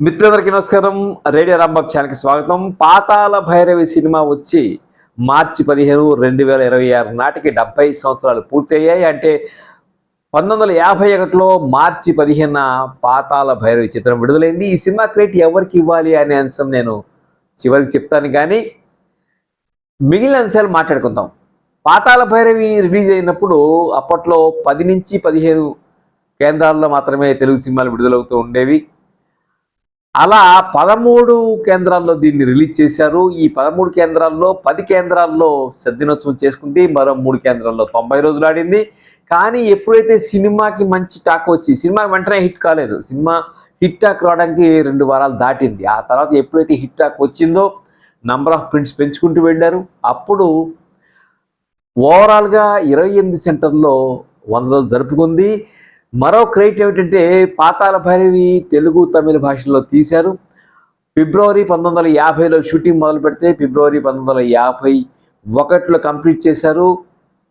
మిత్రులందరికీ నమస్కారం. రేడియో రాంబాబు ఛానల్కి స్వాగతం. పాతాళ భైరవి సినిమా వచ్చి మార్చి 15, 2026 నాటికి 70 సంవత్సరాలు పూర్తయ్యాయి. అంటే 1951లో మార్చి 15న పాతాళ భైరవి చిత్రం విడుదలైంది. ఈ సినిమా క్రెడిట్ ఎవరికి ఇవ్వాలి అనే అంశం నేను చివరికి చెప్తాను, కానీ మిగిలిన అంశాలు మాట్లాడుకుందాం. పాతాళ భైరవి రిలీజ్ అయినప్పుడు అప్పట్లో 10 నుంచి 15 కేంద్రాల్లో మాత్రమే తెలుగు సినిమాలు విడుదలవుతూ ఉండేవి. అలా 13 కేంద్రాల్లో దీన్ని రిలీజ్ చేశారు. ఈ 13 కేంద్రాల్లో 10 కేంద్రాల్లో శతదినోత్సవం చేసుకుంది, మరో 3 కేంద్రాల్లో 90 రోజులు ఆడింది. కానీ ఎప్పుడైతే సినిమాకి మంచి టాక్ వచ్చి, సినిమా వెంటనే హిట్ కాలేదు, సినిమా హిట్ టాక్ రావడానికి 2 వారాలు దాటింది. ఆ తర్వాత ఎప్పుడైతే హిట్ టాక్ వచ్చిందో నంబర్ ఆఫ్ ప్రింట్స్ పెంచుకుంటూ వెళ్ళారు. అప్పుడు ఓవరాల్గా 28 సెంటర్లో 100 రోజులు జరుపుకుంది. మరో క్రెడిట్ ఏమిటంటే పాతాళ భైరవి తెలుగు, తమిళ భాషల్లో తీశారు. ఫిబ్రవరి 1950లో షూటింగ్ మొదలు పెడితే ఫిబ్రవరి 1951లో కంప్లీట్ చేశారు.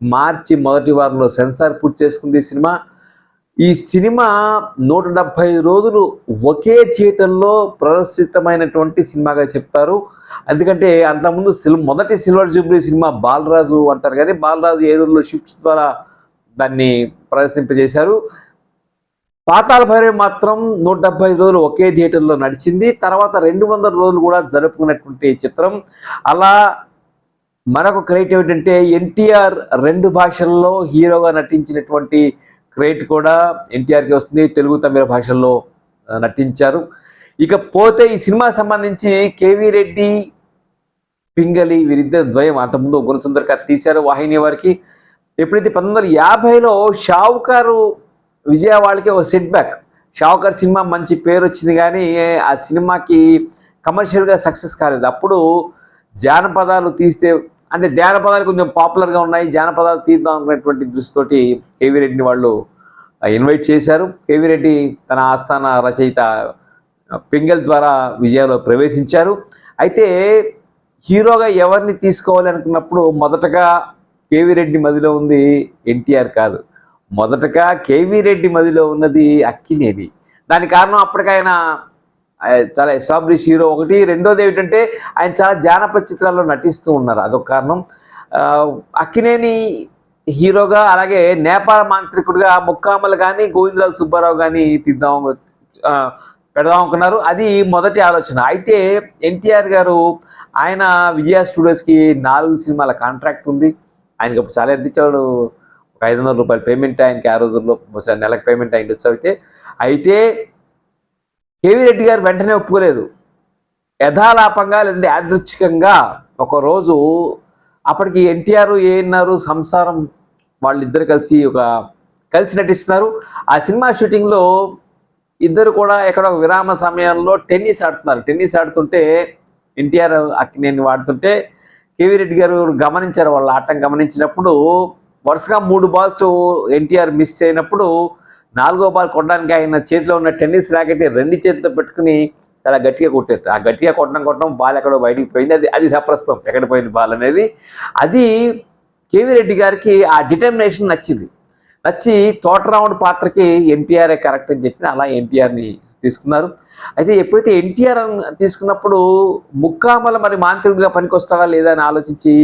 మార్చి మొదటి వారంలో సెన్సార్ పూర్తి చేసుకుంది సినిమా. ఈ సినిమా 175 రోజులు ఒకే థియేటర్లో ప్రదర్శితమైనటువంటి సినిమాగా చెప్తారు. ఎందుకంటే అంతకుముందు మొదటి సిల్వర్ జూబ్లీ సినిమా బాలరాజు అంటారు, కానీ బాలరాజు ఏలూరులో షిఫ్ట్స్ ద్వారా దాన్ని ప్రదర్శింపజేశారు. పాతాళ భైరవి మాత్రం 175 రోజులు ఒకే థియేటర్లో నడిచింది. తర్వాత 200 రోజులు కూడా జరుపుకున్నటువంటి చిత్రం. అలా మరొక క్రెడిట్ ఏమిటంటే ఎన్టీఆర్ 2 భాషల్లో హీరోగా నటించినటువంటి క్రెడిట్ కూడా ఎన్టీఆర్కి వస్తుంది. తెలుగు, తమిళ భాషల్లో నటించారు. ఇకపోతే ఈ సినిమా సంబంధించి కేవీ రెడ్డి, పింగళి వీరిద్దరు ద్వయం అంతకుముందు గుణసుందర్ తీశారు వాహిని వారికి. ఎప్పుడైతే 1950లో షావుకారు విజయవాడకి ఒక సెట్ బ్యాక్. షావుకార్ సినిమా మంచి పేరు వచ్చింది, కానీ ఆ సినిమాకి కమర్షియల్గా సక్సెస్ కాలేదు. అప్పుడు జానపదాలు తీస్తే, అంటే జానపదాలు కొంచెం పాపులర్గా ఉన్నాయి, జానపదాలు తీద్దాం అనుకునేటువంటి దృష్టితోటి కేవీ రెడ్డిని వాళ్ళు ఇన్వైట్ చేశారు. కేవీ రెడ్డి తన ఆస్థాన రచయిత పింగల్ ద్వారా విజయాలో ప్రవేశించారు. అయితే హీరోగా ఎవరిని తీసుకోవాలి అనుకున్నప్పుడు మొదటగా కేవీ రెడ్డి మదిలో ఉంది ఎన్టీఆర్ కాదు, మొదటగా కేవీ రెడ్డి మదిలో ఉన్నది అక్కినేని. దానికి కారణం అప్పటికి ఆయన చాలా ఎస్టాబ్లిష్ హీరో ఒకటి, రెండోది ఏమిటంటే ఆయన చాలా జానపద చిత్రాల్లో నటిస్తూ ఉన్నారు, అదొక కారణం. అక్కినేని హీరోగా, అలాగే నేపాల మాంత్రికుడిగా ముక్కామలు కానీ గోవిందరావు సుబ్బారావు కానీ పెడదాం అనుకున్నారు. అది మొదటి ఆలోచన. అయితే ఎన్టీఆర్ గారు ఆయన విజయ స్టూడియోస్కి 4 సినిమాల కాంట్రాక్ట్ ఉంది. ఆయనకి అప్పుడు చాలా ఎంత ఇచ్చాడు, ఒక 500 రూపాయలు పేమెంట్ ఆయనకి ఆ రోజుల్లో, బహుశా నెలకు పేమెంట్ అయింది. అయితే కేవీ రెడ్డి గారు వెంటనే ఒప్పుకోలేదు. యథాలాపంగా లేదంటే యాదృచ్ఛికంగా ఒకరోజు అప్పటికి ఎన్టీఆర్, ఏఎన్ఆర్ సంసారం వాళ్ళిద్దరు కలిసి నటిస్తున్నారు. ఆ సినిమా షూటింగ్లో ఇద్దరు కూడా ఎక్కడ ఒక విరామ సమయంలో టెన్నిస్ ఆడుతున్నారు. టెన్నిస్ ఆడుతుంటే ఎన్టీఆర్ అక్కినేని వాడుతుంటే కేవీ రెడ్డి గారు గమనించారు. వాళ్ళ ఆటం గమనించినప్పుడు వరుసగా 3 బాల్స్ ఎన్టీఆర్ మిస్ అయినప్పుడు 4వ బాల్ కొట్టడానికి ఆయన చేతిలో ఉన్న టెన్నిస్ ర్యాకెట్ 2 చేతితో పెట్టుకుని చాలా గట్టిగా కొట్టారు. ఆ గట్టిగా కొట్టడం బాల్ ఎక్కడో బయటికి పోయింది. అది సప్రస్తం ఎక్కడ పోయింది బాల్ అనేది. అది కేవీ రెడ్డి గారికి ఆ డిటర్మినేషన్ నచ్చి తోటరాముడి పాత్రకి ఎన్టీఆర్ఏ కరెక్ట్ అని చెప్పి అలా ఎన్టీఆర్ని తీసుకున్నారు. అయితే ఎప్పుడైతే ఎన్టీఆర్ తీసుకున్నప్పుడు ముక్కామల మరి మాంత్రికుడిగా పనికొస్తాడా లేదా అని ఆలోచించి,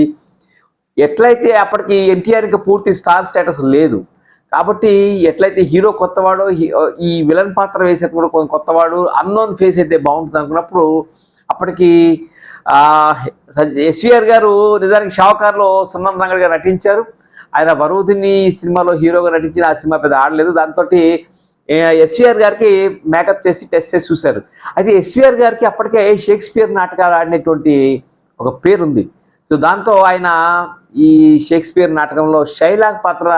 ఎట్లయితే అప్పటికి ఎన్టీఆర్కి పూర్తి స్టార్ స్టేటస్ లేదు కాబట్టి, ఎట్లయితే హీరో కొత్తవాడో, ఈ విలన్ పాత్ర వేసేది కూడా కొత్తవాడు, అన్నోన్ ఫేస్ అయితే బాగుంటుంది అనుకున్నప్పుడు, అప్పటికి ఎస్వీఆర్ గారు నిజానికి షావుకార్లో సున్నం రంగడిగా నటించారు. ఆయన వరుదిని సినిమాలో హీరోగా నటించిన ఆ సినిమా పెద్ద ఆడలేదు. దాంతో ఎస్వీఆర్ గారికి మేకప్ చేసి టెస్ట్ చేసి చూశారు. అయితే ఎస్వీఆర్ గారికి అప్పటికే షేక్స్పియర్ నాటకాలు ఆడినటువంటి ఒక పేరుంది. సో దాంతో ఆయన ఈ షేక్స్పియర్ నాటకంలో షైలాగ్ పాత్ర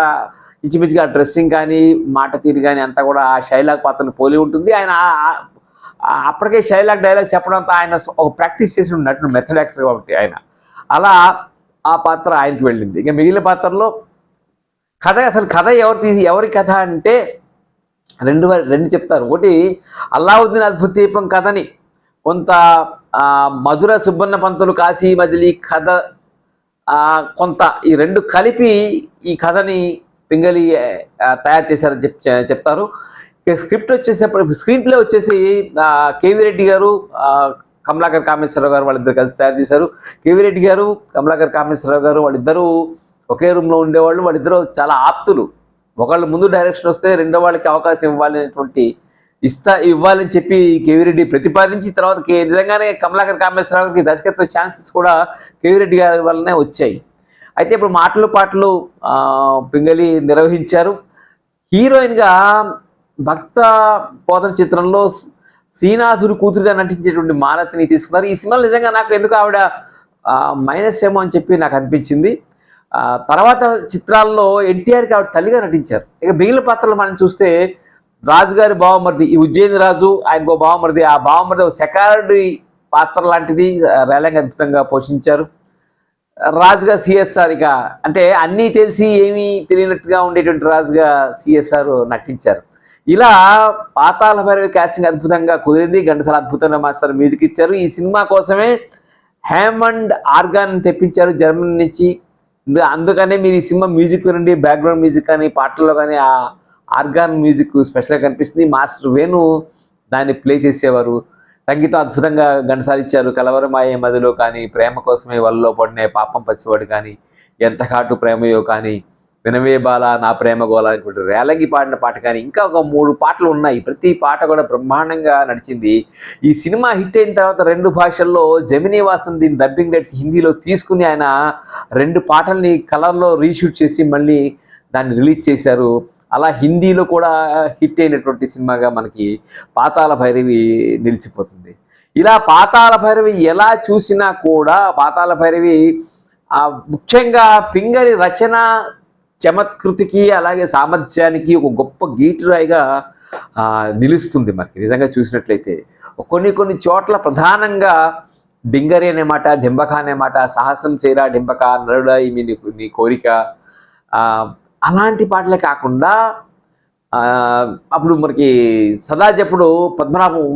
ఇంచుమించుగా డ్రెస్సింగ్ కానీ మాట తీరు కానీ అంతా కూడా ఆ షైలాగ్ పాత్రను పోలి ఉంటుంది. ఆయన అప్పటికే షైలాగ్ డైలాగ్స్ చెప్పడంతో ఆయన ఒక ప్రాక్టీస్ చేసి నటుడు, మెథడ్ యాక్టర్ కాబట్టి ఆయన అలా ఆ పాత్ర ఆయనకి వెళ్ళింది. ఇక మిగిలిన పాత్రలో అసలు కథ ఎవరి కథ అంటే రెండు చెప్తారు. ఒకటి అల్లావుద్దీన్ అద్భుత దీపం కథని కొంత మధుర సుబ్బన్న పంతులు కాశీ మజిలీ కథ కొంత ఈ 2 కలిపి ఈ కథని పింగళి తయారు చేశారని చెప్తారు. ఇక స్క్రిప్ట్ వచ్చేసేప్పుడు స్క్రీన్ ప్లే వచ్చేసి కేవీ రెడ్డి గారు, కమలాకర్ కామేశ్వరరావు గారు వాళ్ళిద్దరు కలిసి తయారు చేశారు. కేవీ రెడ్డి గారు, కమలాకర్ కామేశ్వరరావు గారు వాళ్ళిద్దరూ ఒకే రూమ్లో ఉండేవాళ్ళు. వాళ్ళిద్దరూ చాలా ఆప్తులు. ఒకళ్ళు ముందు డైరెక్షన్ వస్తే రెండో వాళ్ళకి అవకాశం ఇవ్వాలని చెప్పి కేవీ రెడ్డి ప్రతిపాదించి తర్వాత నిజంగానే కమలాకర్ కామేశ్వరరావు గారికి దర్శకత్వ ఛాన్సెస్ కూడా కేవీ రెడ్డి గారి వల్లనే వచ్చాయి. అయితే ఇప్పుడు మాటలు పాటలు పింగళి నిర్వహించారు. హీరోయిన్గా భక్త పోతన చిత్రంలో శ్రీనాథుడు కూతురుగా నటించేటువంటి మాలతిని తీసుకున్నారు. ఈ సినిమాలో నిజంగా నాకు ఎందుకు ఆవిడ మైనస్ ఏమో అని చెప్పి నాకు అనిపించింది. తర్వాత చిత్రాల్లో ఎన్టీఆర్కి ఆవిడ తల్లిగా నటించారు. ఇక మిగిలిన పాత్రలు మనం చూస్తే రాజుగారి బావమరిది, ఈ ఉజ్జయిని రాజు, ఆయనకు బావమరిది, ఆ బావమరిది సెక్యూరిటీ పాత్ర లాంటిది రేలంగా అద్భుతంగా పోషించారు. రాజుగా సిఎస్ఆర్, ఇక అంటే అన్నీ తెలిసి ఏమీ తెలియనట్టుగా ఉండేటువంటి రాజుగా సిఎస్ఆర్ నటించారు. ఇలా పాతాళ భైరవి కాస్టింగ్ అద్భుతంగా కుదిరింది. ఘంటసాల అద్భుతంగా మాస్టర్ మ్యూజిక్ ఇచ్చారు. ఈ సినిమా కోసమే హ్యామండ్ ఆర్గాన్ తెప్పించారు జర్మనీ నుంచి. అందుకనే మీరు ఈ సినిమా మ్యూజిక్ వినండి, బ్యాక్గ్రౌండ్ మ్యూజిక్ కానీ పాటల్లో కానీ ఆ ఆర్గాన్ మ్యూజిక్ స్పెషల్గా కనిపిస్తుంది. మాస్టర్ వేణు దాన్ని ప్లే చేసేవారు. సంగీతం అద్భుతంగా ఘంటసాల ఇచ్చారు. కలవరమాయే మదిలో కానీ, ప్రేమ కోసమే వలలో పడిన పాపం పసివాడు కానీ, ఎంత కాటు ప్రేమయో కానీ, వినవే బాల నా ప్రేమ గోళ అనేటువంటి రేలంగి పాడిన పాట కానీ, ఇంకా ఒక 3 పాటలు ఉన్నాయి. ప్రతి పాట కూడా బ్రహ్మాండంగా నడిచింది. ఈ సినిమా హిట్ అయిన తర్వాత 2 భాషల్లో జమినీ వాసన్ దీని డబ్బింగ్ రైట్స్ హిందీలో తీసుకుని ఆయన 2 పాటల్ని కలర్లో రీషూట్ చేసి మళ్ళీ దాన్ని రిలీజ్ చేశారు. అలా హిందీలో కూడా హిట్ అయినటువంటి సినిమాగా మనకి పాతాళ భైరవి నిలిచిపోతుంది. ఇలా పాతాళ భైరవి ఎలా చూసినా కూడా పాతాళ భైరవి ముఖ్యంగా పింగళి రచన చమత్కృతికి అలాగే సామర్థ్యానికి ఒక గొప్ప గీటురాయిగా నిలుస్తుంది. మనకి నిజంగా చూసినట్లయితే కొన్ని చోట్ల ప్రధానంగా డింగరి అనే మాట, డింబక అనే మాట, సాహసం చేరా డింబక, నరుడా ఇమి నీ కోరిక, అలాంటి పాటలే కాకుండా అప్పుడు మనకి సదాజప్పుడు పద్మనాభం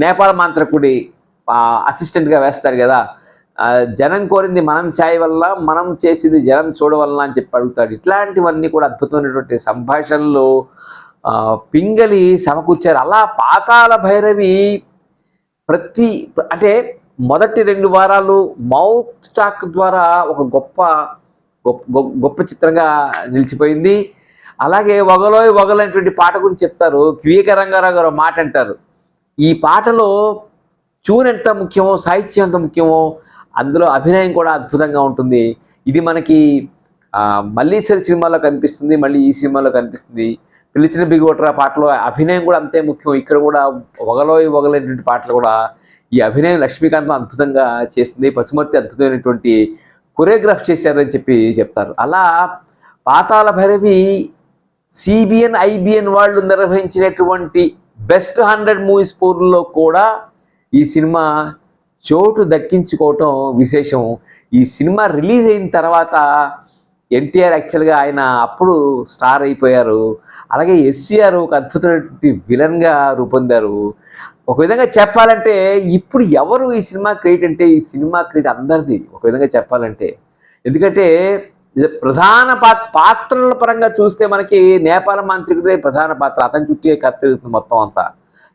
నేపాల మాంత్రకుడి అసిస్టెంట్గా వేస్తాడు కదా, జనం కోరింది మనం ఛాయ్ వల్ల, మనం చేసింది జనం చూడవల్ల అని చెప్పి అడుగుతాడు. ఇట్లాంటివన్నీ కూడా అద్భుతమైనటువంటి సంభాషణలు పింగళి సమకూర్చారు. అలా పాతాళ భైరవి అంటే మొదటి 2 వారాలు మౌత్ టాక్ ద్వారా ఒక గొప్ప చిత్రంగా నిలిచిపోయింది. అలాగే వగలోయ్ వగలైనటువంటి పాట గురించి చెప్తారు. క్విక రంగారావు గారు మాట అంటారు, ఈ పాటలో ట్యూన్ ఎంత ముఖ్యమో సాహిత్యం ఎంత ముఖ్యమో అందులో అభినయం కూడా అద్భుతంగా ఉంటుంది. ఇది మనకి మల్లీశ్వరి సినిమాలో కనిపిస్తుంది, మళ్ళీ ఈ సినిమాలో కనిపిస్తుంది. పిలిచిన బిగోట్రా పాటలో అభినయం కూడా అంతే ముఖ్యం. ఇక్కడ కూడా వగలోయ్ వగలైనటువంటి పాటలు కూడా ఈ అభినయం లక్ష్మీకాంతం అద్భుతంగా చేస్తుంది. పశుమతి అద్భుతమైనటువంటి కొరియోగ్రాఫ్ చేశారని చెప్పి చెప్తారు. అలా పాతాళ భైరవి సిబిఎన్ ఐబిఎన్ వాళ్ళు నిర్వహించినటువంటి బెస్ట్ 100 మూవీస్ పూర్లో కూడా ఈ సినిమా చోటు దక్కించుకోవటం విశేషం. ఈ సినిమా రిలీజ్ అయిన తర్వాత ఎన్టీఆర్ యాక్చువల్గా ఆయన అప్పుడు స్టార్ అయిపోయారు. అలాగే ఎస్సీఆర్ ఒక అద్భుతమైనటువంటి విలన్గా రూపొందారు. ఒక విధంగా చెప్పాలంటే ఇప్పుడు ఎవరు ఈ సినిమా క్రియేట్ అంటే ఈ సినిమా క్రియేట్ అందరిది ఒక విధంగా చెప్పాలంటే. ఎందుకంటే ప్రధాన పాత్రల పరంగా చూస్తే మనకి నేపాల మాంత్రికుడే ప్రధాన పాత్ర. అతని చుట్టే కథ తిరుగుతుంది మొత్తం అంతా.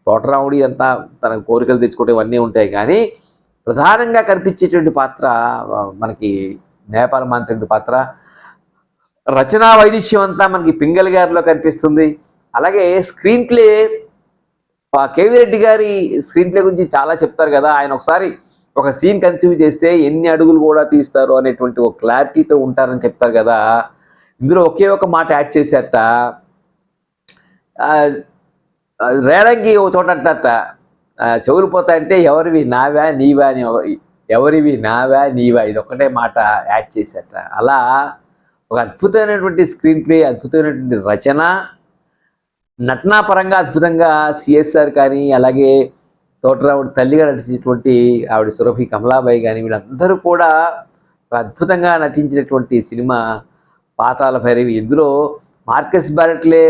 తోటరాముడి అంతా తన కోరికలు తెచ్చుకోవడం ఇవన్నీ ఉంటాయి, కానీ ప్రధానంగా కనిపించేటువంటి పాత్ర మనకి నేపాల మాంత్రికుడి పాత్ర. రచనా వైదుష్యం అంతా మనకి పింగళి గారిలో కనిపిస్తుంది. అలాగే స్క్రీన్ ప్లే కేవీ రెడ్డి గారి స్క్రీన్ ప్లే గురించి చాలా చెప్తారు కదా. ఆయన ఒకసారి ఒక సీన్ కన్సీవ్ చేస్తే ఎన్ని అడుగులు కూడా తీస్తారు అనేటువంటి ఒక క్లారిటీతో ఉంటారని చెప్తారు కదా. ఇందులో ఒకే ఒక మాట యాడ్ చేశారట, రేలంగి ఒక చోట అంటారట, చెవులు పోతాయంటే ఎవరివి నావా నీవా అని, ఎవరివి నావా నీవా, ఇది ఒకటే మాట యాడ్ చేశారట. అలా ఒక అద్భుతమైనటువంటి స్క్రీన్ ప్లే, అద్భుతమైనటువంటి రచన, నటనా పరంగా అద్భుతంగా సిఎస్ఆర్ కానీ అలాగే తోటరావుడి తల్లిగా నటించినటువంటి ఆవిడ సురభి కమలాబాయి కానీ వీళ్ళందరూ కూడా అద్భుతంగా నటించినటువంటి సినిమా పాతాళ భైరవి. ఇందులో మార్కస్ బ్యారెట్లే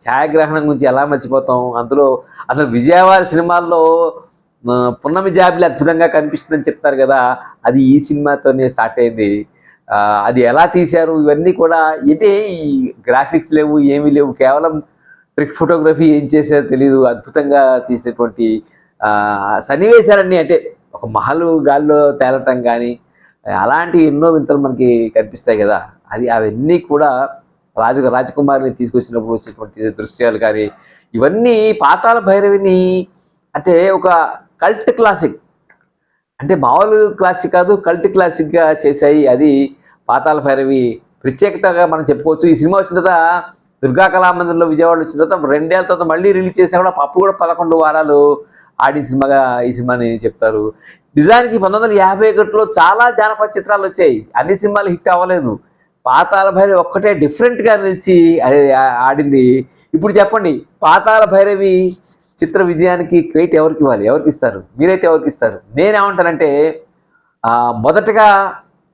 ఛాయాగ్రహణం గురించి ఎలా మర్చిపోతాం. అందులో అసలు విజయవాడ సినిమాల్లో పున్నమి జాబిలి అద్భుతంగా కనిపిస్తుందని చెప్తారు కదా, అది ఈ సినిమాతోనే స్టార్ట్ అయింది. అది ఎలా తీశారు ఇవన్నీ కూడా, అంటే ఈ గ్రాఫిక్స్ లేవు ఏమీ లేవు, కేవలం ట్రిక్ ఫోటోగ్రఫీ ఏం చేశారో తెలియదు, అద్భుతంగా తీసినటువంటి సన్నివేశాలన్నీ, అంటే ఒక మహలు గాల్లో తేలటం కానీ అలాంటి ఎన్నో వింతలు మనకి కనిపిస్తాయి కదా. అవన్నీ కూడా రాజకుమారిని తీసుకొచ్చినప్పుడు వచ్చినటువంటి దృశ్యాలు కానీ ఇవన్నీ పాతాళ భైరవిని అంటే ఒక కల్ట్ క్లాసిక్, అంటే మామూలు క్లాసిక్ కాదు, కల్ట్ క్లాసిక్గా చేశాయి. అది పాతాళ భైరవి ప్రత్యేకతగా మనం చెప్పుకోవచ్చు. ఈ సినిమా వచ్చిన తర్వాత దుర్గా కళామందిర్లో విజయవాడలో వచ్చిన తర్వాత 2 ఏళ్ల తర్వాత మళ్ళీ రిలీజ్ చేసినా కూడా అప్పుడు కూడా 11 వారాలు ఆడిన సినిమాగా ఈ సినిమాని చెప్తారు. నిజానికి 1951లో చాలా జానపద చిత్రాలు వచ్చాయి, అన్ని సినిమాలు హిట్ అవ్వలేదు. పాతాళ భైరవి ఒక్కటే డిఫరెంట్గా నిలిచి ఆడింది. ఇప్పుడు చెప్పండి, పాతాళ భైరవి చిత్ర విజయానికి క్రెడిట్ ఎవరికి ఇవ్వాలి, ఎవరికి ఇస్తారు? మీరైతే ఎవరికి ఇస్తారు? నేనేమంటానంటే మొదటగా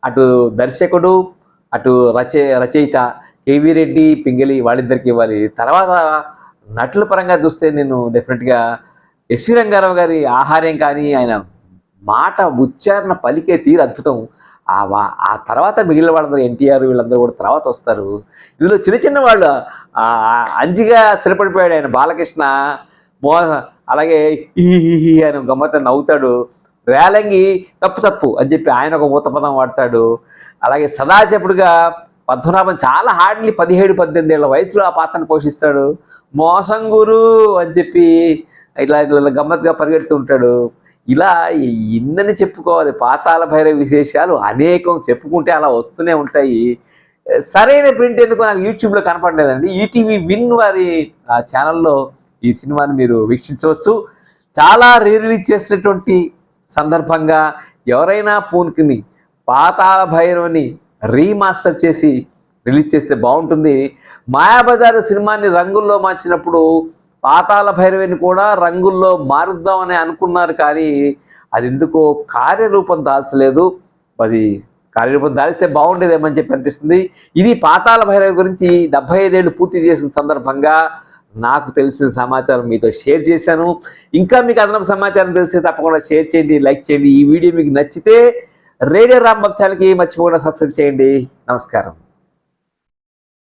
అటు దర్శకుడు, అటు రచయిత కేవీ రెడ్డి, పింగళి వాళ్ళిద్దరికి ఇవ్వాలి. తర్వాత నటుల పరంగా చూస్తే నేను డెఫినెట్గా ఎస్వి రంగారావు గారి ఆహార్యం కానీ, ఆయన మాట ఉచ్చారణ పలికే తీరు అద్భుతం. ఆ తర్వాత మిగిలిన వాళ్ళందరూ ఎన్టీఆర్ వీళ్ళందరూ కూడా తర్వాత వస్తారు. ఇందులో చిన్న చిన్న వాళ్ళు అంజిగా స్థిరపడిపోయాడు ఆయన బాలకృష్ణ, అలాగే ఈ ఆయన గమ్మత్త నవ్వుతాడు. రేలంగి తప్పు అని చెప్పి ఆయన ఒక ఊత పదం వాడతాడు. అలాగే సదాశపుడుగా పద్మనాభం చాలా హార్డ్లీ 17-18 ఏళ్ల వయసులో ఆ పాత్రను పోషిస్తాడు. మోసంగురు అని చెప్పి ఇట్లా గమ్మత్తుగా పరిగెడుతూ ఉంటాడు. ఇలా ఇన్నని చెప్పుకోవాలి. పాతాళ భైరవి విశేషాలు అనేకం చెప్పుకుంటే అలా వస్తూనే ఉంటాయి. సరైన ప్రింట్ ఎందుకు నాకు యూట్యూబ్లో కనపడలేదండి. ఈటీవీ విన్ వారి ఛానల్లో ఈ సినిమాని మీరు వీక్షించవచ్చు. చాలా రిలీజ్ చేసినటువంటి సందర్భంగా ఎవరైనా పూనుకుని పాతాళ భైరవిని రీమాస్టర్ చేసి రిలీజ్ చేస్తే బాగుంటుంది. మాయాబజార్ సినిమాని రంగుల్లో మార్చినప్పుడు పాతాళ భైరవిని కూడా రంగుల్లో మారుద్దామని అనుకున్నారు, కానీ అది ఎందుకో కార్యరూపం దాల్చలేదు. అది కార్యరూపం దాల్స్తే బాగుండేదేమని చెప్పి అనిపిస్తుంది. ఇది పాతాళ భైరవి గురించి 75 ఏళ్ళు పూర్తి చేసిన సందర్భంగా నాకు తెలిసిన సమాచారం మీతో షేర్ చేశాను. ఇంకా మీకు అదనపు సమాచారం తెలిస్తే తప్పకుండా షేర్ చేయండి, లైక్ చేయండి. ఈ వీడియో మీకు నచ్చితే రేడియో రాంబాబు ఛానల్కి మర్చిపోకుండా సబ్స్క్రైబ్ చేయండి. నమస్కారం.